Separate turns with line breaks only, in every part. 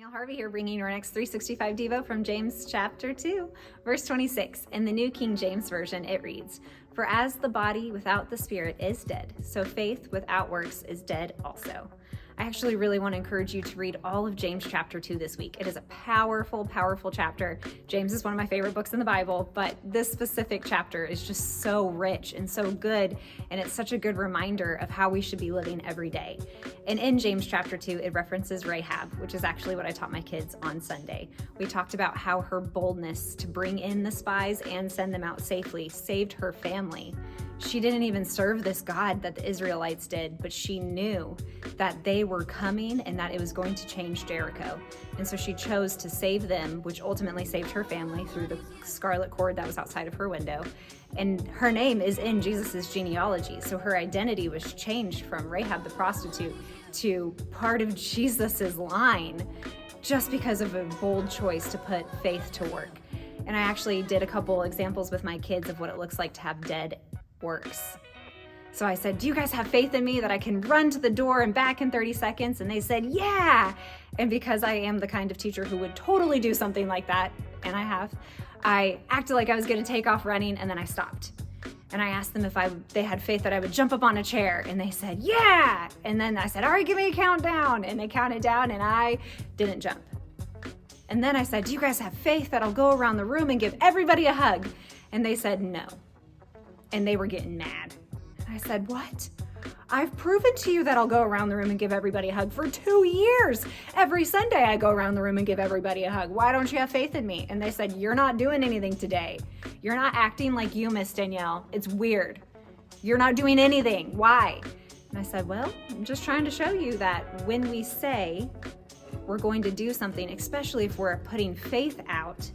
Danielle Harvey here, bringing your next 365 Devo from James chapter 2, verse 26. In the New King James Version, it reads, "For as the body without the spirit is dead, so faith without works is dead also." I actually really want to encourage you to read all of James chapter 2 this week. It is a powerful, powerful chapter. James is one of my favorite books in the Bible, but this specific chapter is just so rich and so good, and it's such a good reminder of how we should be living every day. And in James chapter 2, it references Rahab, which is actually what I taught my kids on Sunday. We talked about how her boldness to bring in the spies and send them out safely saved her family. She didn't even serve this God that the Israelites did, but she knew that they were coming and that it was going to change Jericho. And so she chose to save them, which ultimately saved her family through the scarlet cord that was outside of her window. And her name is in Jesus's genealogy. So her identity was changed from Rahab the prostitute to part of Jesus's line just because of a bold choice to put faith to work. And I actually did a couple examples with my kids of what it looks like to have dead works. So I said, "Do you guys have faith in me that I can run to the door and back in 30 seconds? And they said, "Yeah." And because I am the kind of teacher who would totally do something like that, and I acted like I was going to take off running, and then I stopped. And I asked them if they had faith that I would jump up on a chair, and they said, "Yeah." And then I said, "All right, give me a countdown." And they counted down, and I didn't jump. And then I said, "Do you guys have faith that I'll go around the room and give everybody a hug?" And they said, "No." And they were getting mad. And I said, "What? I've proven to you that I'll go around the room and give everybody a hug for 2 years. Every Sunday I go around the room and give everybody a hug. Why don't you have faith in me?" And they said, "You're not doing anything today. You're not acting like you, Miss Danielle. It's weird. You're not doing anything. Why?" And I said, "Well, I'm just trying to show you that when we say we're going to do something, especially if we're putting faith out,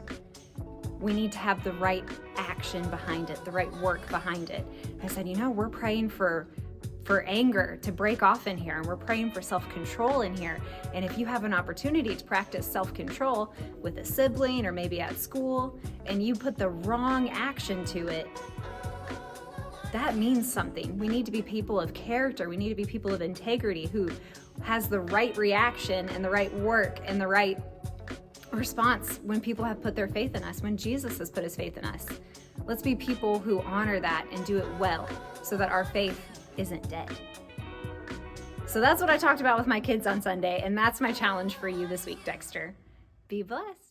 we need to have the right action behind it, the right work behind it." I said, "We're praying for anger to break off in here, and we're praying for self-control in here. And if you have an opportunity to practice self-control with a sibling or maybe at school, and you put the wrong action to it, that means something. We need to be people of character. We need to be people of integrity who has the right reaction and the right work and the right response when people have put their faith in us, when Jesus has put his faith in us. Let's be people who honor that and do it well so that our faith isn't dead." So that's what I talked about with my kids on Sunday, and that's my challenge for you this week, Dexter. Be blessed.